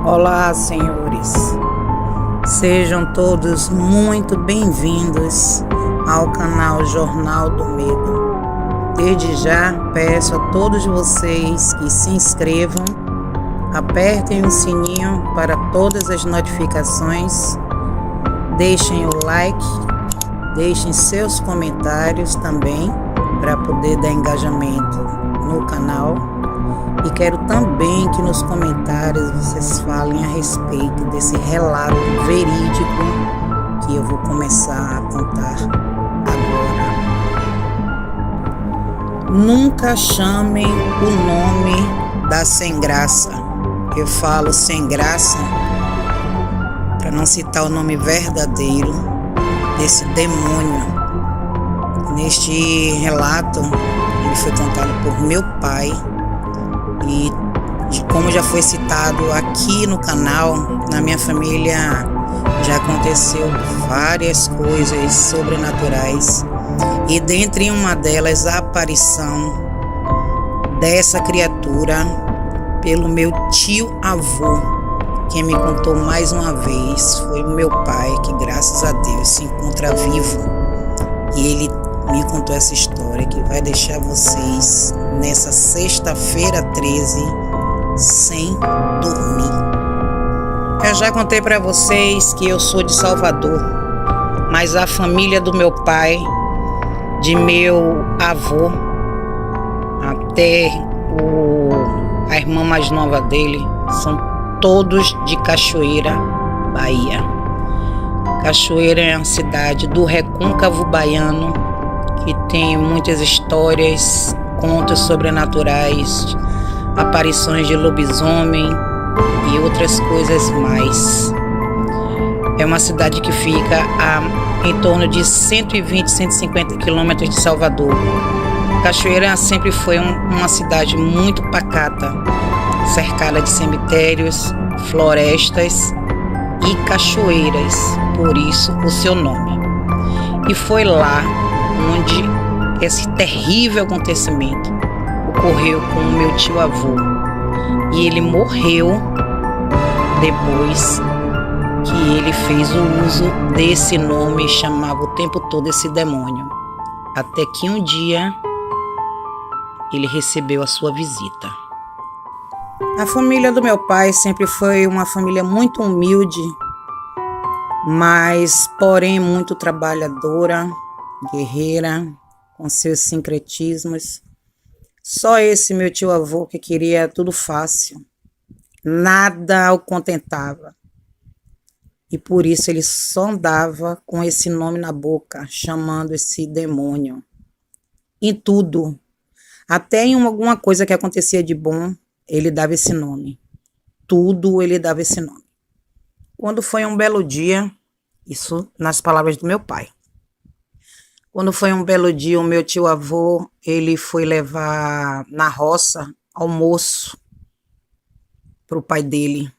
Olá, senhores. Sejam todos muito bem-vindos ao canal Jornal do Medo. Desde já peço a todos vocês que se inscrevam, apertem o sininho para todas as notificações, deixem o like, deixem seus comentários também para poder dar engajamento no canal. E quero também que nos comentários vocês falem a respeito desse relato verídico que eu vou começar a contar agora. Nunca chamem o nome da sem graça. Eu falo sem graça para não citar o nome verdadeiro desse demônio. Neste relato, ele foi contado por meu pai. E como já foi citado aqui no canal, na minha família já aconteceu várias coisas sobrenaturais. E dentre uma delas, a aparição dessa criatura pelo meu tio-avô. Quem me contou mais uma vez foi o meu pai, que graças a Deus se encontra vivo. E ele me contou essa história que vai deixar vocês nessa sexta-feira 13 sem dormir. Eu já contei para vocês que eu sou de Salvador, mas a família do meu pai, de meu avô, até a irmã mais nova dele, são todos de Cachoeira, Bahia. Cachoeira é uma cidade do recôncavo baiano, que tem muitas histórias, contos sobrenaturais, aparições de lobisomem e outras coisas mais. É uma cidade que fica em torno de 120, 150 quilômetros de Salvador. Cachoeira sempre foi uma cidade muito pacata, cercada de cemitérios, florestas e cachoeiras, por isso o seu nome. E foi lá onde esse terrível acontecimento ocorreu com o meu tio-avô. E ele morreu depois que ele fez o uso desse nome e chamava o tempo todo esse demônio. Até que um dia ele recebeu a sua visita. A família do meu pai sempre foi uma família muito humilde, mas porém muito trabalhadora, guerreira, com seus sincretismos. Só esse meu tio-avô que queria tudo fácil. Nada o contentava. E por isso ele só andava com esse nome na boca, chamando esse demônio. Em tudo. Até em alguma coisa que acontecia de bom, ele dava esse nome. Tudo ele dava esse nome. Quando foi um belo dia, isso nas palavras do meu pai. Quando foi um belo dia, o meu tio-avô, ele foi levar na roça almoço para o pai dele.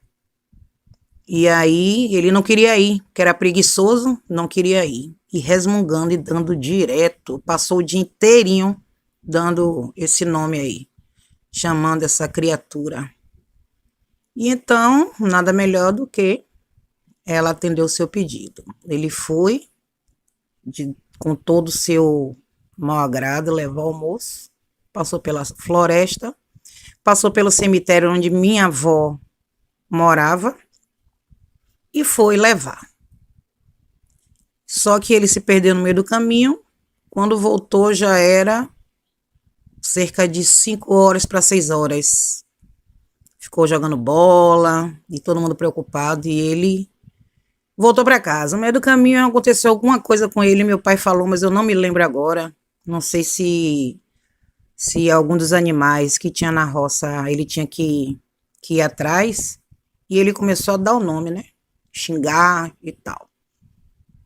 E aí ele não queria ir, porque era preguiçoso, não queria ir. E resmungando e dando direto, passou o dia inteirinho dando esse nome aí, chamando essa criatura. E então, nada melhor do que ela atender o seu pedido. Ele foi com todo o seu mau agrado, levar o almoço, passou pela floresta, passou pelo cemitério onde minha avó morava e foi levar. Só que ele se perdeu no meio do caminho. Quando voltou já era cerca de 5 horas para 6 horas. Ficou jogando bola e todo mundo preocupado e ele voltou para casa. No meio do caminho aconteceu alguma coisa com ele, meu pai falou, mas eu não me lembro agora. Não sei se algum dos animais que tinha na roça, ele tinha que ir atrás. E ele começou a dar o nome, né? Xingar e tal.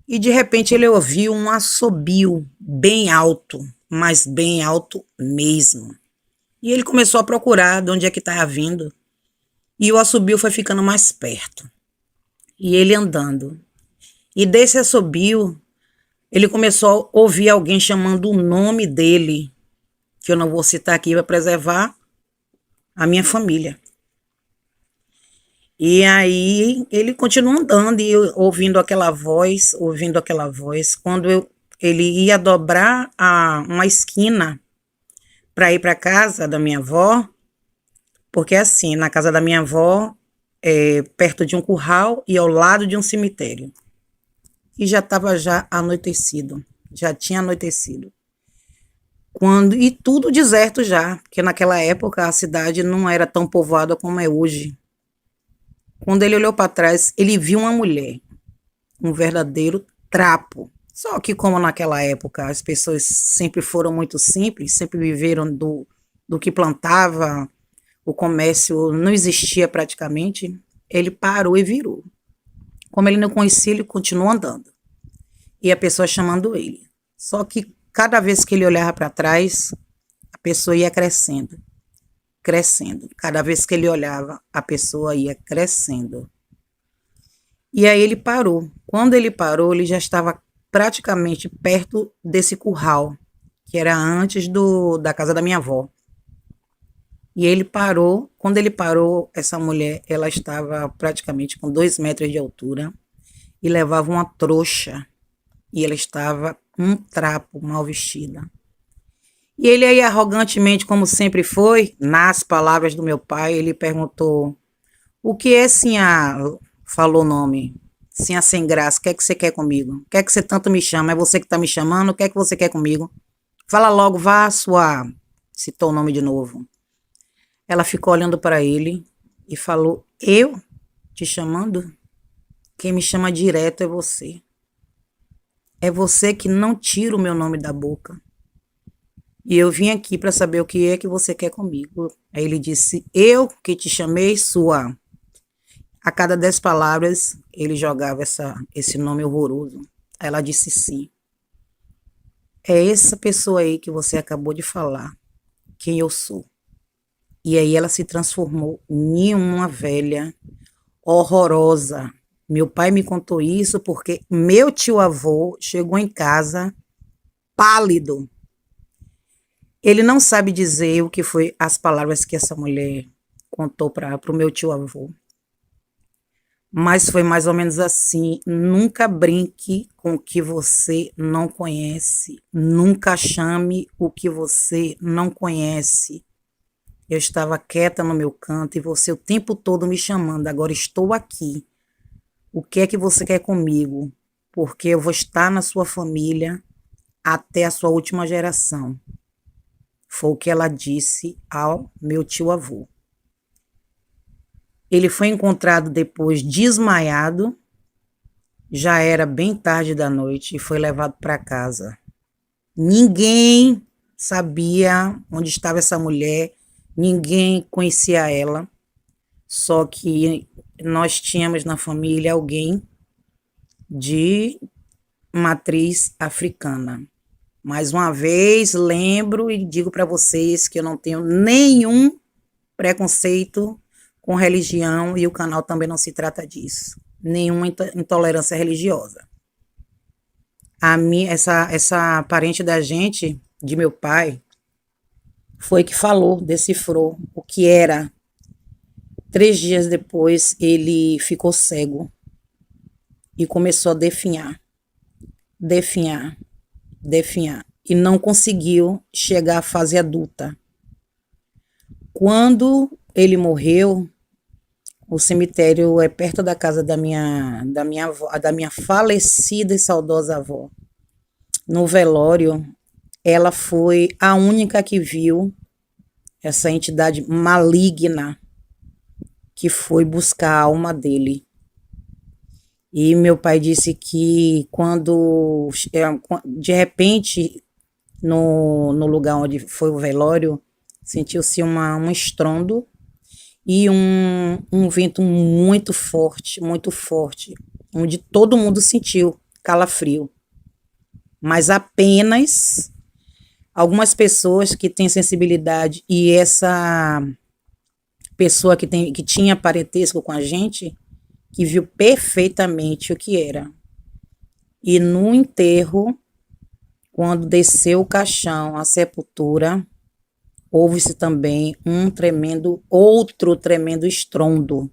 E de repente ele ouviu um assobio bem alto, mas bem alto mesmo. E ele começou a procurar de onde é que estava vindo. E o assobio foi ficando mais perto. E ele andando. E desse assobio, ele começou a ouvir alguém chamando o nome dele, que eu não vou citar aqui para preservar a minha família. E aí ele continua andando e eu ouvindo aquela voz, ouvindo aquela voz. Ele ia dobrar uma esquina para ir para casa da minha avó, porque assim, na casa da minha avó, perto de um curral e ao lado de um cemitério. E já estava já anoitecido, já tinha anoitecido. E tudo deserto já, porque naquela época a cidade não era tão povoada como é hoje. Quando ele olhou para trás, ele viu uma mulher, um verdadeiro trapo. Só que como naquela época as pessoas sempre foram muito simples, sempre viveram do que plantava, o comércio não existia praticamente, ele parou e virou. Como ele não conhecia, ele continuou andando. E a pessoa chamando ele. Só que cada vez que ele olhava para trás, a pessoa ia crescendo, crescendo. Cada vez que ele olhava, a pessoa ia crescendo. E aí ele parou. Quando ele parou, ele já estava praticamente perto desse curral, que era antes da casa da minha avó. E ele parou. Quando ele parou, essa mulher, ela estava praticamente com 2 metros de altura e levava uma trouxa. E ela estava um trapo, mal vestida. E ele aí, arrogantemente, como sempre foi, nas palavras do meu pai, ele perguntou: o que é, sinha? Falou o nome. Sinha sem graça, o que é que você quer comigo? O que é que você tanto me chama? É você que está me chamando? O que é que você quer comigo? Fala logo, vá, sua. Citou o nome de novo. Ela ficou olhando para ele e falou: eu te chamando? Quem me chama direto é você. É você que não tira o meu nome da boca. E eu vim aqui para saber o que é que você quer comigo. Aí ele disse: eu que te chamei, sua. A cada 10 palavras, ele jogava esse nome horroroso. Ela disse sim. É essa pessoa aí que você acabou de falar, quem eu sou. E aí ela se transformou em uma velha horrorosa. Meu pai me contou isso porque meu tio-avô chegou em casa pálido. Ele não sabe dizer o que foi as palavras que essa mulher contou para o meu tio-avô. Mas foi mais ou menos assim: nunca brinque com o que você não conhece. Nunca chame o que você não conhece. Eu estava quieta no meu canto e você o tempo todo me chamando. Agora estou aqui. O que é que você quer comigo? Porque eu vou estar na sua família até a sua última geração. Foi o que ela disse ao meu tio-avô. Ele foi encontrado depois desmaiado, já era bem tarde da noite, e foi levado para casa. Ninguém sabia onde estava essa mulher, ninguém conhecia ela, só que nós tínhamos na família alguém de matriz africana. Mais uma vez, lembro e digo para vocês que eu não tenho nenhum preconceito com religião e o canal também não se trata disso. Nenhuma intolerância religiosa. Essa parente da gente, de meu pai, foi que falou, decifrou o que era. 3 dias depois, ele ficou cego e começou a definhar, definhar, definhar. E não conseguiu chegar à fase adulta. Quando ele morreu, o cemitério é perto da casa da minha avó, da minha falecida e saudosa avó. No velório, ela foi a única que viu essa entidade maligna que foi buscar a alma dele. E meu pai disse que quando, de repente, no lugar onde foi o velório, sentiu-se um estrondo e um vento muito forte, onde todo mundo sentiu calafrio. Mas apenas algumas pessoas que têm sensibilidade e essa pessoa que tinha parentesco com a gente, que viu perfeitamente o que era. E no enterro, quando desceu o caixão, a sepultura, houve-se também outro tremendo estrondo.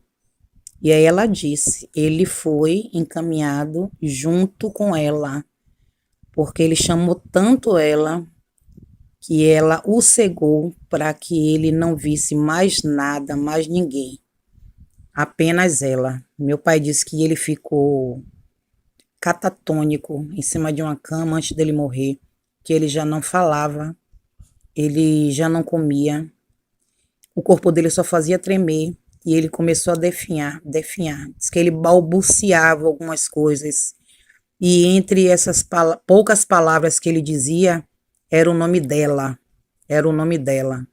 E aí ela disse, ele foi encaminhado junto com ela, porque ele chamou tanto ela que ela o cegou para que ele não visse mais nada, mais ninguém, apenas ela. Meu pai disse que ele ficou catatônico em cima de uma cama antes dele morrer, que ele já não falava, ele já não comia, o corpo dele só fazia tremer e ele começou a definhar, definhar. Diz que ele balbuciava algumas coisas e entre essas poucas palavras que ele dizia era o nome dela, era o nome dela.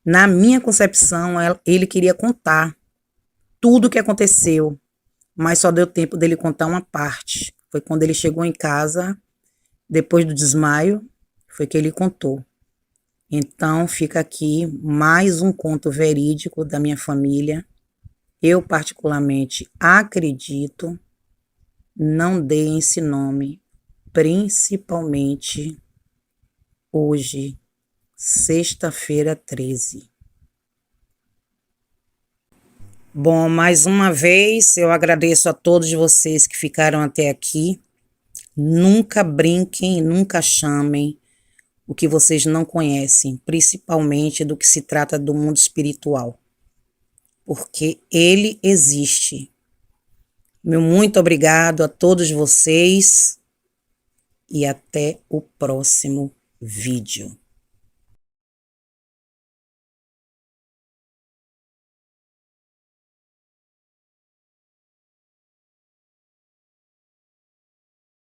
Na minha concepção, ele queria contar tudo o que aconteceu, mas só deu tempo dele contar uma parte. Foi quando ele chegou em casa, depois do desmaio, foi que ele contou. Então, fica aqui mais um conto verídico da minha família. Eu, particularmente, acredito, não deem esse nome, principalmente hoje, sexta-feira 13. Bom, mais uma vez, eu agradeço a todos vocês que ficaram até aqui. Nunca brinquem, nunca chamem o que vocês não conhecem, principalmente do que se trata do mundo espiritual, porque ele existe. Meu muito obrigado a todos vocês e até o próximo vídeo.